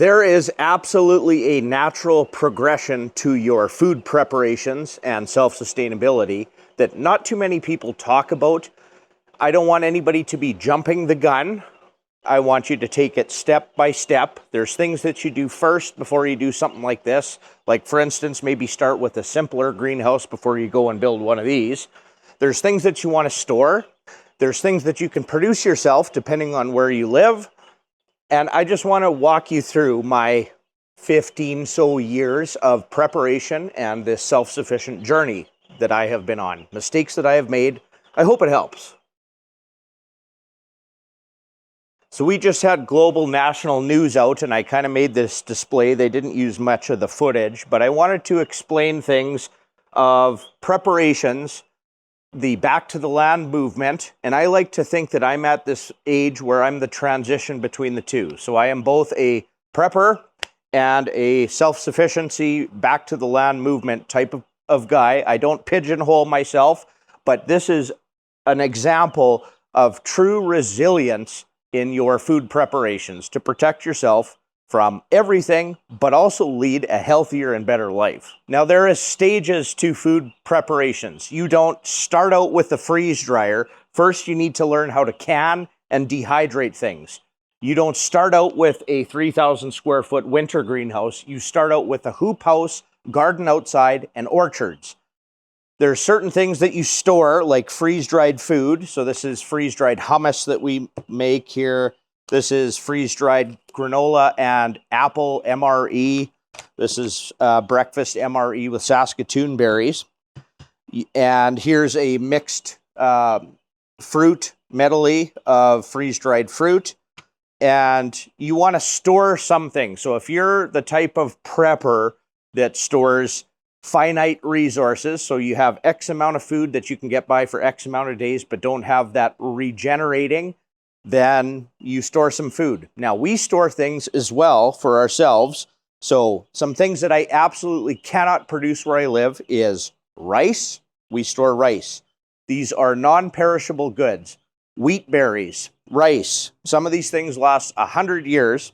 There is absolutely a natural progression to your food preparations and self-sustainability that not too many people talk about. I don't want anybody to be jumping the gun. I want you to take it step by step. There's things that you do first before you do something like this. Like, for instance, maybe start with a simpler greenhouse before you go and build one of these. There's things that you want to store. There's things that you can produce yourself depending on where you live. And I just want to walk you through my 15 so years of preparation and this self-sufficient journey that I have been on. Mistakes that I have made. I hope it helps. So we just had global national news out, and I kind of made this display. They didn't use much of the footage, but I wanted to explain things of preparations, the back to the land movement, and I like to think that I'm at this age where I'm the transition between the two. So I am both a prepper and a self-sufficiency, back to the land movement type of guy. I don't pigeonhole myself, but this is an example of true resilience in your food preparations to protect yourself from everything, but also lead a healthier and better life. Now, there is stages to food preparations. You don't start out with the freeze dryer. First, you need to learn how to can and dehydrate things. You don't start out with a 3,000 square foot winter greenhouse. You start out with a hoop house, garden outside, and orchards. There are certain things that you store, like freeze-dried food. So this is freeze-dried hummus that we make here. This is freeze-dried granola and apple MRE. This is breakfast MRE with Saskatoon berries. And here's a mixed fruit medley of freeze-dried fruit. And you want to store something. So if you're the type of prepper that stores finite resources, so you have X amount of food that you can get by for X amount of days, but don't have that regenerating, then you store some food. Now, we store things as well for ourselves. So some things that I absolutely cannot produce where I live is rice. We store rice. These are non-perishable goods. Wheat berries, rice. Some of these things last 100 years.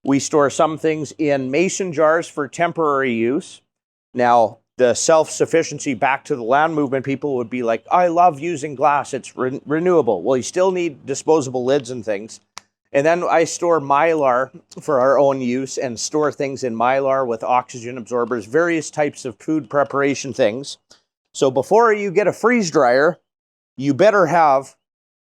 We store some things in mason jars for temporary use. Now, the self-sufficiency back to the land movement people would be like, I love using glass, it's renewable. Well, you still need disposable lids and things. And then I store mylar for our own use and store things in mylar with oxygen absorbers, various types of food preparation things. So before you get a freeze dryer, you better have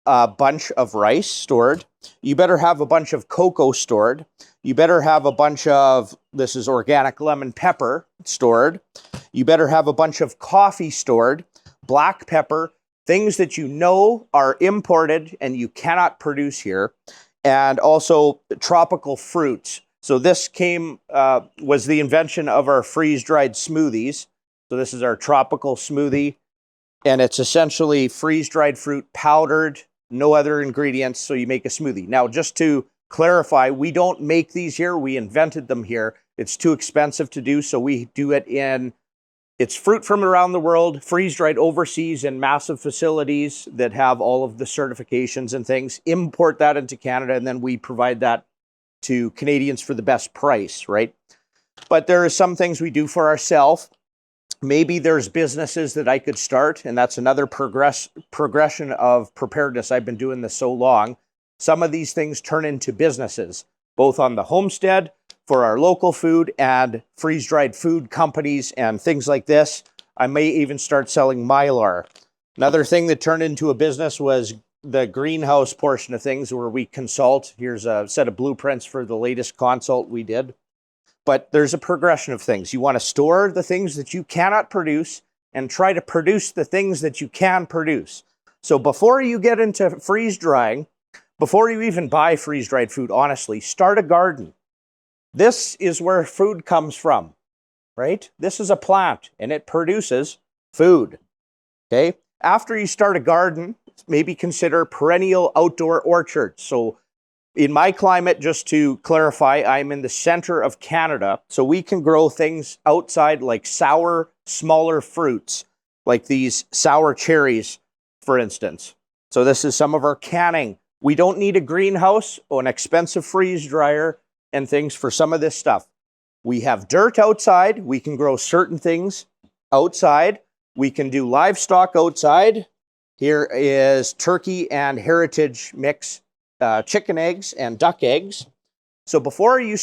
a bunch of rice stored. You better have a bunch of cocoa stored. You better have a bunch of, this is organic lemon pepper stored. You better have a bunch of coffee stored, black pepper, things that you know are imported and you cannot produce here, and also tropical fruits. So this was the invention of our freeze-dried smoothies. So this is our tropical smoothie, and it's essentially freeze-dried fruit powdered, no other ingredients, so you make a smoothie. Now, just to clarify, we don't make these here. We invented them here. It's too expensive to do, so we do it it's fruit from around the world, freeze-dried overseas in massive facilities that have all of the certifications and things. Import that into Canada, and then we provide that to Canadians for the best price, right? But there are some things we do for ourselves. Maybe there's businesses that I could start, and that's another progression of preparedness. I've been doing this so long. Some of these things turn into businesses, both on the homestead for our local food and freeze-dried food companies and things like this. I may even start selling mylar. Another thing that turned into a business was the greenhouse portion of things where we consult. Here's a set of blueprints for the latest consult we did. But there's a progression of things. You want to store the things that you cannot produce and try to produce the things that you can produce. So before you get into freeze drying, before you even buy freeze-dried food, honestly, start a garden. This is where food comes from, right? This is a plant, and it produces food, okay? After you start a garden, maybe consider perennial outdoor orchards. So in my climate, just to clarify, I'm in the center of Canada, so we can grow things outside like sour, smaller fruits, like these sour cherries, for instance. So this is some of our canning. We don't need a greenhouse or an expensive freeze dryer. and things for some of this stuff. We have dirt outside. We can grow certain things outside. We can do livestock outside. Here is turkey and heritage mix, chicken eggs and duck eggs. So before you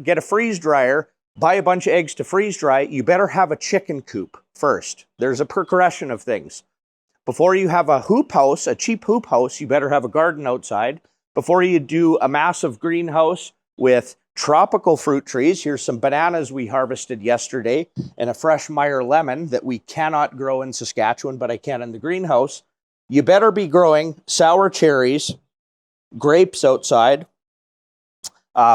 get a freeze dryer, buy a bunch of eggs to freeze dry, you better have a chicken coop first. There's a progression of things. Before you have a hoop house, a cheap hoop house, you better have a garden outside. Before you do a massive greenhouse with tropical fruit trees, here's some bananas we harvested yesterday and a fresh Meyer lemon that we cannot grow in Saskatchewan, but I can in the greenhouse. You better be growing sour cherries, grapes outside.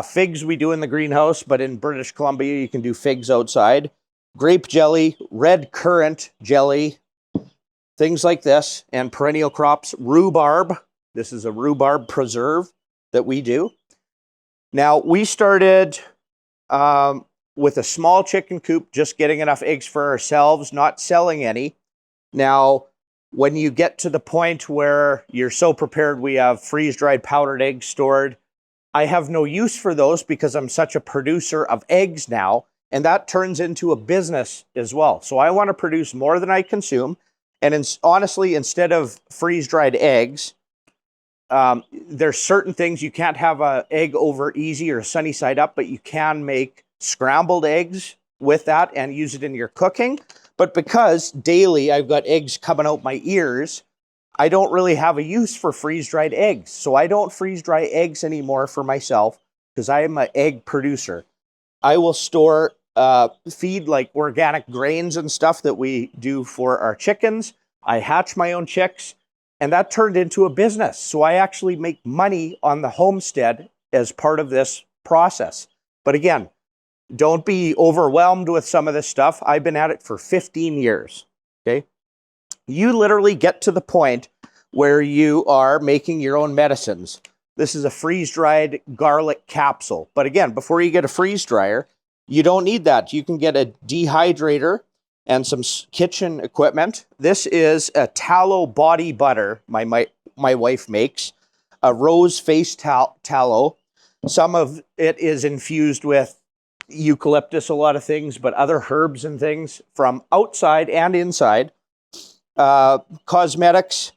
Figs we do in the greenhouse, but in British Columbia, you can do figs outside. Grape jelly, red currant jelly, things like this, and perennial crops. Rhubarb. This is a rhubarb preserve that we do. Now, we started with a small chicken coop, just getting enough eggs for ourselves, not selling any. Now, when you get to the point where you're so prepared, we have freeze-dried powdered eggs stored. I have no use for those because I'm such a producer of eggs now, and that turns into a business as well. So I want to produce more than I consume. And honestly, instead of freeze-dried eggs, there's certain things you can't have an egg over easy or sunny side up, but you can make scrambled eggs with that and use it in your cooking. But because daily I've got eggs coming out my ears, I don't really have a use for freeze-dried eggs. So I don't freeze-dry eggs anymore for myself because I am an egg producer. I will store feed like organic grains and stuff that we do for our chickens. I hatch my own chicks, and that turned into a business. So I actually make money on the homestead as part of this process. But again, don't be overwhelmed with some of this stuff. I've been at it for 15 years, okay? You literally get to the point where you are making your own medicines. This is a freeze-dried garlic capsule. But again, before you get a freeze dryer, you don't need that. You can get a dehydrator and some kitchen equipment. This is a tallow body butter my wife makes, a rose face tallow. Some of it is infused with eucalyptus, a lot of things, but other herbs and things from outside and inside. Cosmetics,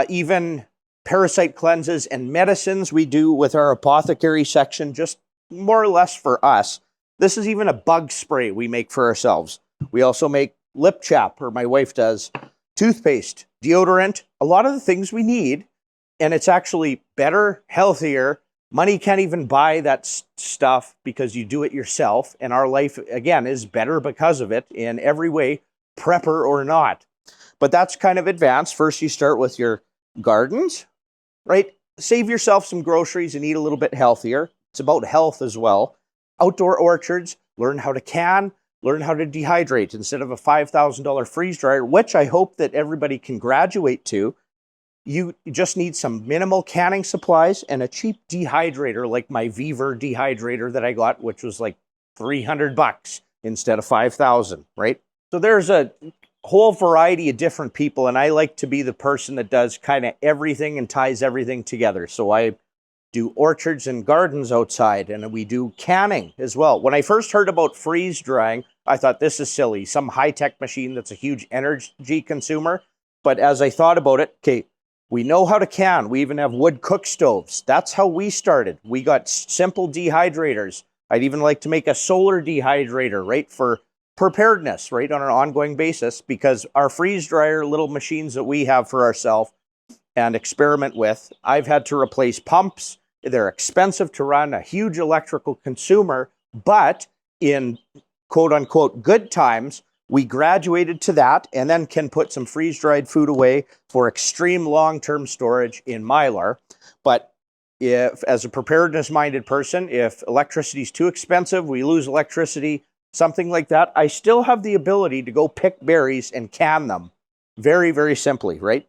even parasite cleanses and medicines we do with our apothecary section, just more or less for us. This is even a bug spray we make for ourselves. We also make lip chap, or my wife does, toothpaste, deodorant, a lot of the things we need, and it's actually better, healthier. Money can't even buy that stuff because you do it yourself, and our life, again, is better because of it in every way, prepper or not. But that's kind of advanced. First, you start with your gardens, right? Save yourself some groceries and eat a little bit healthier. It's about health as well. Outdoor orchards, learn how to can, learn how to dehydrate instead of a $5,000 freeze dryer, which I hope that everybody can graduate to. You just need some minimal canning supplies and a cheap dehydrator like my Viver dehydrator that I got, which was like $300 instead of $5,000, right? So there's a whole variety of different people, and I like to be the person that does kind of everything and ties everything together. So I do orchards and gardens outside, and we do canning as well. When I first heard about freeze drying, I thought this is silly, some high-tech machine that's a huge energy consumer. But as I thought about it, okay, we know how to can. We even have wood cook stoves. That's how we started. We got simple dehydrators. I'd even like to make a solar dehydrator, right, for preparedness, right, on an ongoing basis, because our freeze dryer little machines that we have for ourselves and experiment with, I've had to replace pumps. They're expensive to run, a huge electrical consumer, but in quote unquote good times, we graduated to that and then can put some freeze-dried food away for extreme long-term storage in Mylar. But if, as a preparedness-minded person, if electricity is too expensive, we lose electricity, something like that, I still have the ability to go pick berries and can them very, very simply, right?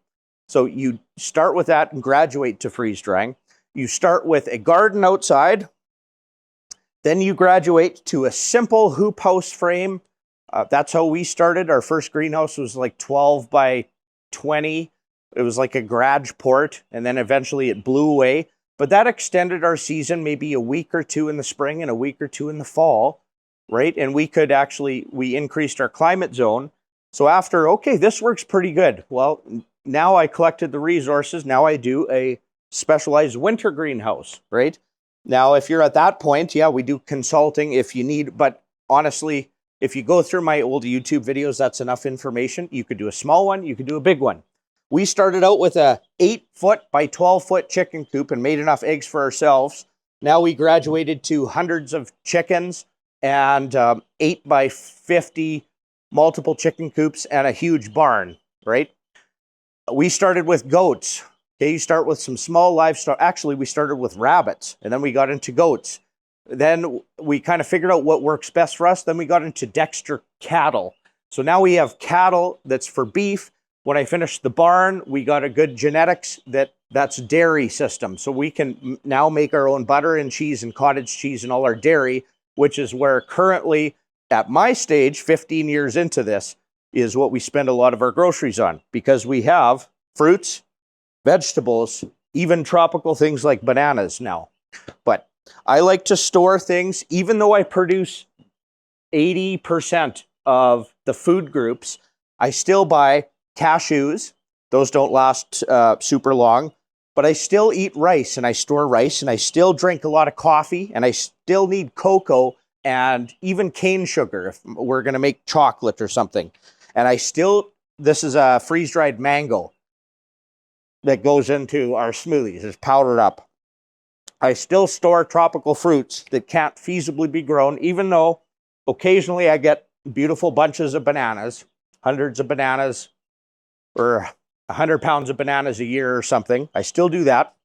So you start with that and graduate to freeze drying. You start with a garden outside, then you graduate to a simple hoop house frame. That's how we started. Our first greenhouse was like 12 by 20. It was like a garage port, and then eventually it blew away. but that extended our season maybe a week or two in the spring and a week or two in the fall, right? And we increased our climate zone. So after, okay, this works pretty good. Well, now I collected the resources. Now I do a specialized winter greenhouse, right? Now, if you're at that point, yeah, we do consulting if you need, but honestly, if you go through my old YouTube videos, that's enough information. You could do a small one, you could do a big one. We started out with a 8-foot by 12-foot chicken coop and made enough eggs for ourselves. Now we graduated to hundreds of chickens and 8 by 50 multiple chicken coops and a huge barn, right? We started with goats. Okay, you start with some small livestock. Actually, we started with rabbits, and then we got into goats. Then we kind of figured out what works best for us. Then we got into Dexter cattle. So now we have cattle that's for beef. When I finished the barn, we got a good genetics that's dairy system. So we can now make our own butter and cheese and cottage cheese and all our dairy, which is where currently at my stage, 15 years into this, is what we spend a lot of our groceries on, because we have fruits, vegetables, even tropical things like bananas now. But I like to store things, even though I produce 80% of the food groups, I still buy cashews. Those don't last super long, but I still eat rice and I store rice and I still drink a lot of coffee and I still need cocoa and even cane sugar if we're going to make chocolate or something. And this is a freeze-dried mango that goes into our smoothies. It's powdered up. I still store tropical fruits that can't feasibly be grown, even though occasionally I get beautiful bunches of bananas, hundreds of bananas, or 100 pounds of bananas a year or something. I still do that.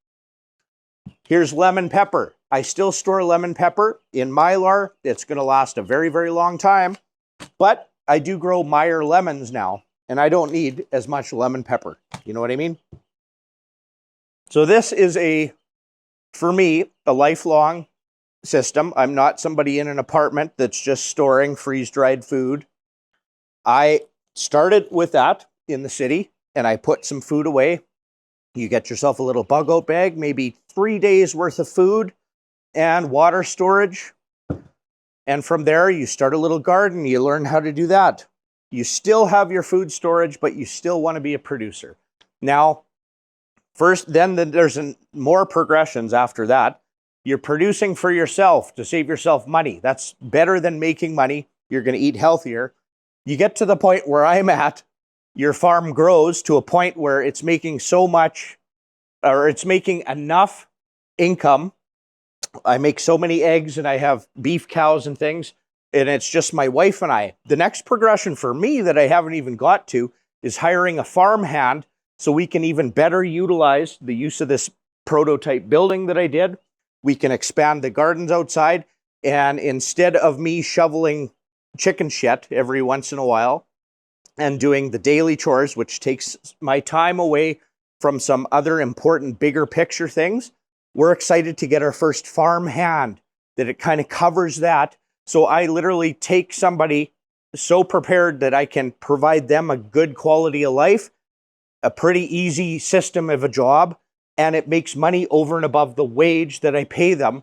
Here's lemon pepper. I still store lemon pepper in Mylar. It's going to last a very, very long time. But I do grow Meyer lemons now, and I don't need as much lemon pepper. You know what I mean? So this is for me, a lifelong system. I'm not somebody in an apartment that's just storing freeze-dried food. I started with that in the city, and I put some food away. You get yourself a little bug out bag, maybe 3 days worth of food and water storage. And from there, you start a little garden. You learn how to do that. You still have your food storage, but you still want to be a producer. Now, then there's more progressions after that. You're producing for yourself to save yourself money. That's better than making money. You're going to eat healthier. You get to the point where I'm at, your farm grows to a point where it's making so much, or it's making enough income. I make so many eggs and I have beef cows and things, and it's just my wife and I. The next progression for me that I haven't even got to is hiring a farm hand so we can even better utilize the use of this prototype building that I did. We can expand the gardens outside, and instead of me shoveling chicken shit every once in a while and doing the daily chores, which takes my time away from some other important bigger picture things, we're excited to get our first farm hand that it kind of covers that. So I literally take somebody so prepared that I can provide them a good quality of life, a pretty easy system of a job, and it makes money over and above the wage that I pay them.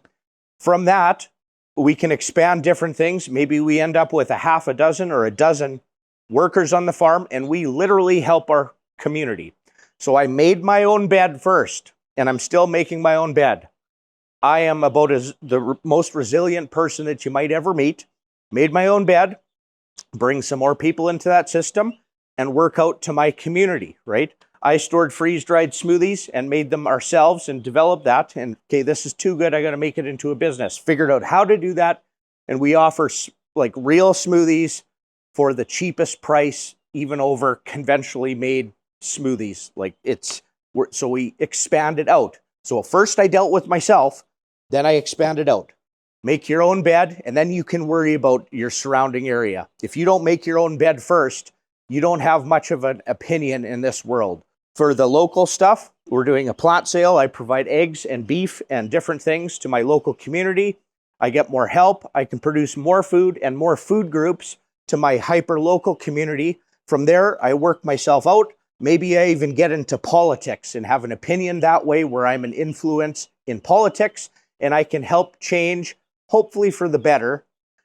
From that, we can expand different things. Maybe we end up with a half a dozen or a dozen workers on the farm, and we literally help our community. So I made my own bed first, and I'm still making my own bed. I am about the most resilient person that you might ever meet. Made my own bed, bring some more people into that system, and work out to my community, right? I stored freeze-dried smoothies and made them ourselves and developed that. And okay, this is too good. I got to make it into a business. Figured out how to do that. And we offer like real smoothies for the cheapest price, even over conventionally made smoothies. So we expanded out. So first I dealt with myself, then I expanded out. Make your own bed, and then you can worry about your surrounding area. If you don't make your own bed first, you don't have much of an opinion in this world. For the local stuff, we're doing a plant sale. I provide eggs and beef and different things to my local community. I get more help. I can produce more food and more food groups to my hyper-local community. From there, I work myself out. Maybe I even get into politics and have an opinion that way where I'm an influence in politics, and I can help change, hopefully for the better.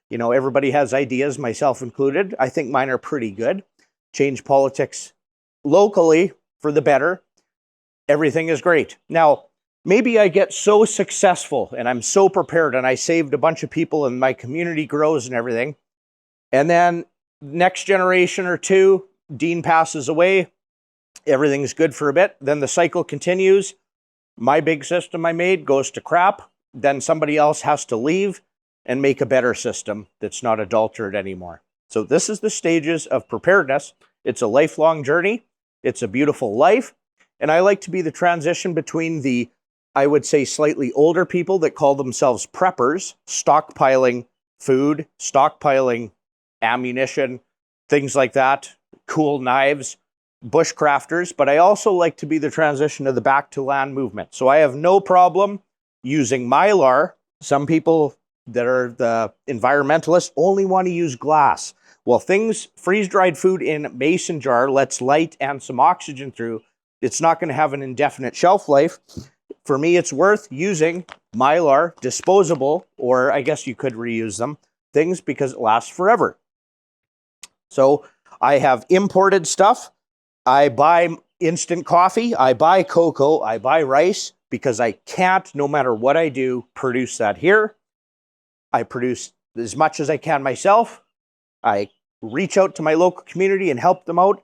You know, everybody has ideas, myself included. I think mine are pretty good. Change politics locally for the better. Everything is great. Now, maybe I get so successful and I'm so prepared and I saved a bunch of people and my community grows and everything. And then next generation or two, Dean passes away. Everything's good for a bit. Then the cycle continues. My big system I made goes to crap. Then somebody else has to leave and make a better system that's not adulterated anymore. So this is the stages of preparedness. It's a lifelong journey. It's a beautiful life. And I like to be the transition between the, I would say, slightly older people that call themselves preppers, stockpiling food, stockpiling ammunition, things like that, cool knives, bushcrafters. But I also like to be the transition of the back to land movement. So I have no problem using mylar. Some people that are the environmentalists only want to use glass. Well, freeze-dried food in a mason jar lets light and some oxygen through. It's not going to have an indefinite shelf life. For me, it's worth using mylar, disposable, or I guess you could reuse them, things because it lasts forever. So I have imported stuff. I buy instant coffee. I buy cocoa. I buy rice because I can't, no matter what I do, produce that here. I produce as much as I can myself. I reach out to my local community and help them out.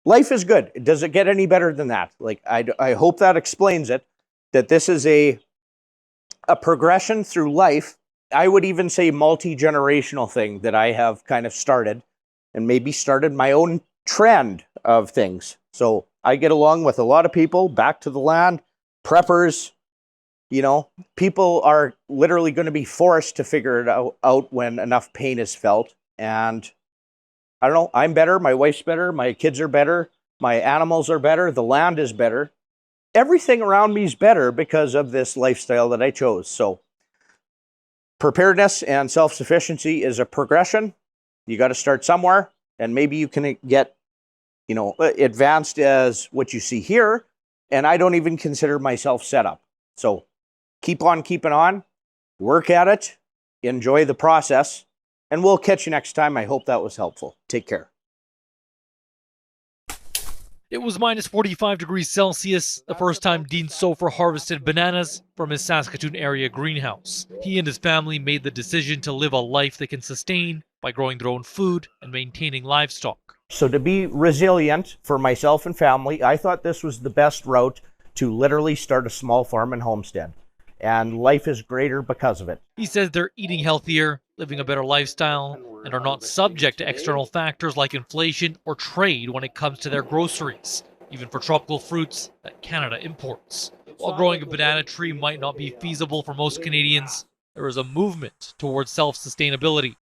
Life is good. Does it get any better than that? Like, I hope that explains it, that this is a progression through life. I would even say multi-generational thing that I have kind of started and maybe started my own trend of things. So I get along with a lot of people, back to the land, preppers. You know, people are literally going to be forced to figure it out when enough pain is felt. And I don't know, I'm better, my wife's better, my kids are better, my animals are better, the land is better. Everything around me is better because of this lifestyle that I chose. So preparedness and self-sufficiency is a progression. You got to start somewhere, and maybe you can get, you know, advanced as what you see here. And I don't even consider myself set up. So keep on keeping on, work at it, enjoy the process, and we'll catch you next time. I hope that was helpful. Take care. It was minus 45 degrees Celsius the first time Dean Sofer harvested bananas from his Saskatoon area greenhouse. He and his family made the decision to live a life they can sustain by growing their own food and maintaining livestock. So to be resilient for myself and family, I thought this was the best route to literally start a small farm and homestead. And life is greater because of it. He says they're eating healthier, living a better lifestyle, and are not subject to external factors like inflation or trade when it comes to their groceries, even for tropical fruits that Canada imports. While growing a banana tree might not be feasible for most Canadians, there is a movement towards self-sustainability.